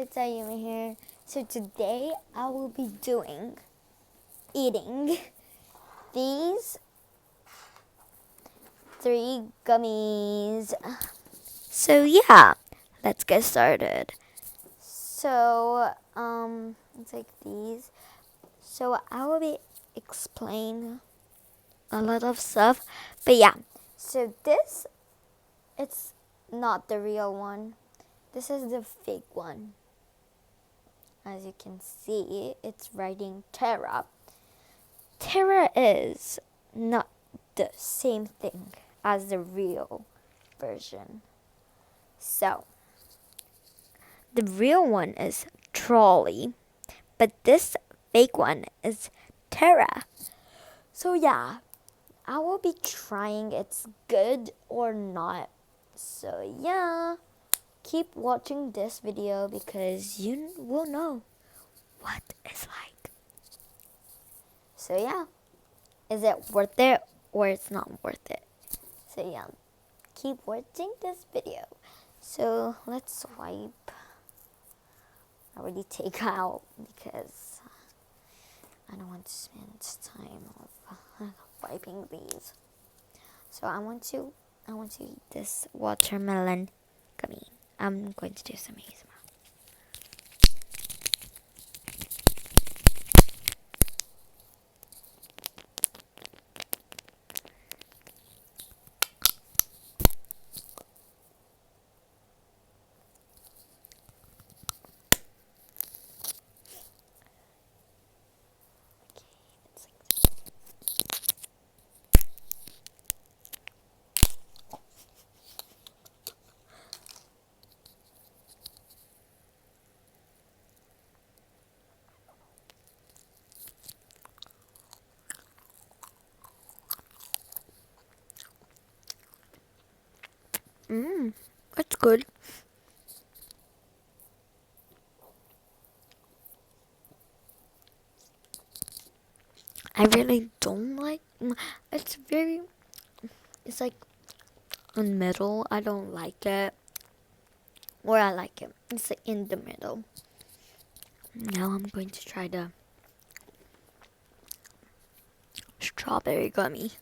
it's Ayumi here. So today I will be eating these 3 gummies. So yeah, let's get started. So it's like these. So I will be explain a lot of stuff, but yeah. So this, it's not the real one. This is the fake one. As you can see, it's writing Terra. Terra is not the same thing as the real version. So, the real one is Trolley, but this fake one is Terra. So yeah, I will be trying it's good or not. So yeah, keep watching this video because you will know what it's like. So yeah, is it worth it or it's not worth it? So yeah, keep watching this video. So let's swipe. I already take out because I don't want to spend time of wiping these. So I want to eat this watermelon gummy. I'm going to do some ASMR. It's good. I really don't like. It's very. It's like in the middle. I don't like it, or I like it. It's like in the middle. Now I'm going to try the strawberry gummy.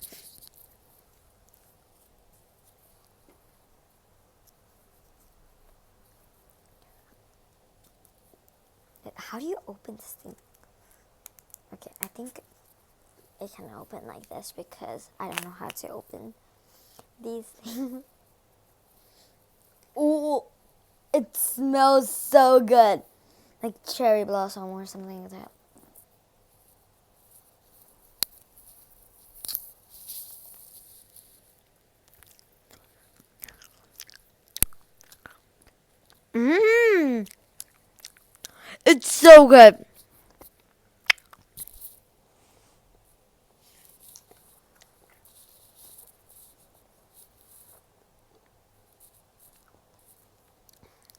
How do you open this thing? Okay, I think it can open like this because I don't know how to open these things. Ooh, it smells so good. Like cherry blossom or something like that. Mmm. It's so good.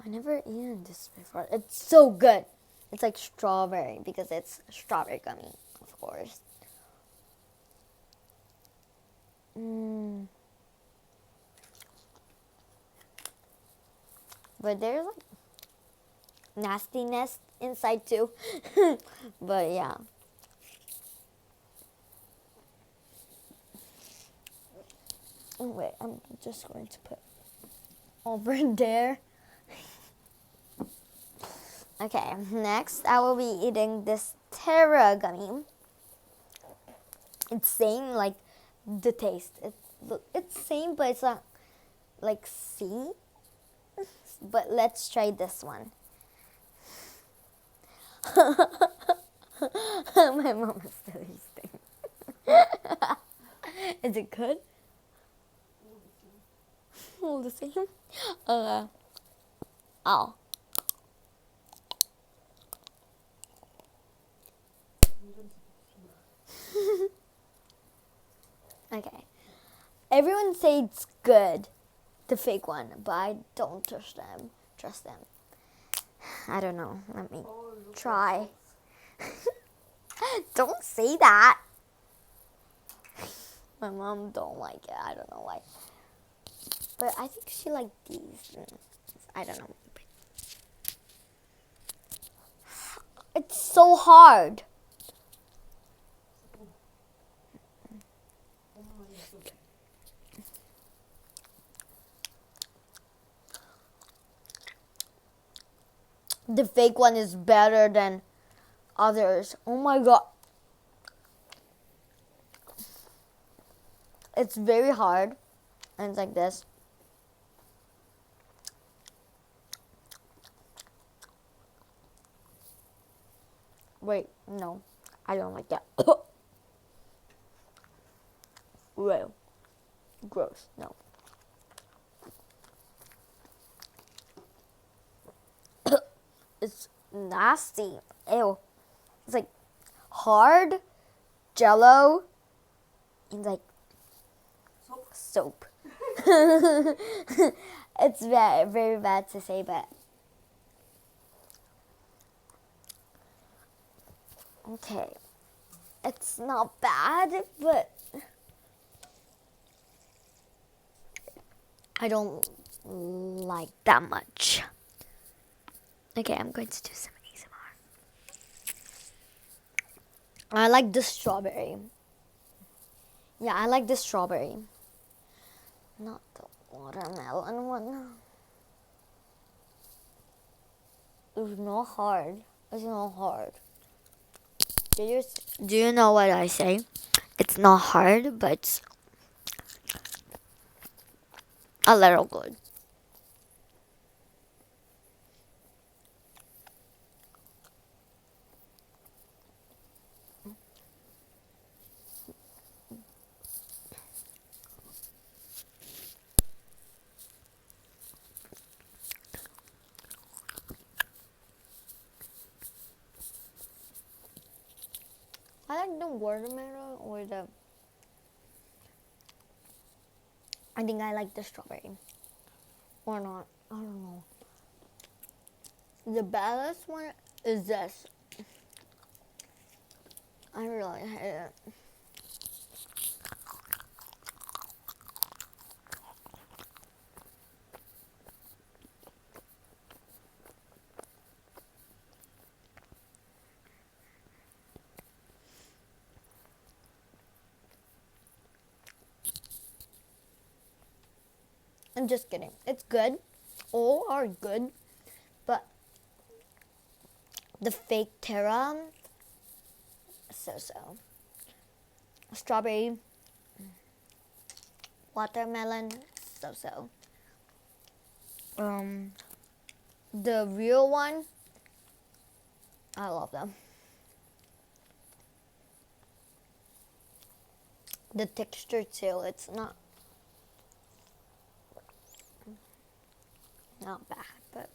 I never eaten this before. It's so good. It's like strawberry because it's strawberry gummy, of course. But there's like nastiness inside too. But yeah. Oh, wait, I'm just going to put over there. Okay, next I will be eating this Terra gummy. It's same like the taste. It's same, but it's not like C. But let's try this one. My mom is still eating. Is it good? All the same. Oh. Okay. Everyone say it's good, the fake one, but I don't trust them. I don't know. Let me try. Don't say that. My mom don't like it. I don't know why. But I think she liked these. I don't know. It's so hard. The fake one is better than others. Oh my god. It's very hard. And it's like this. Wait, no. I don't like that. Well, gross. No. It's nasty. Ew. It's like hard, jello, and like soap. It's very, very bad to say, but okay. It's not bad, but I don't like that much. Okay, I'm going to do some ASMR. I like the strawberry. Yeah, I like the strawberry. Not the watermelon one. It's not hard. It's not hard. Do you know what I say? It's not hard, but it's a little good. I like the watermelon or the... I think I like the strawberry. Or not. I don't know. The best one is this. I really hate it. I'm just kidding. It's good. All are good. But the fake Terra, so. Strawberry, watermelon, so. The real one, I love them. The texture too, it's not bad, but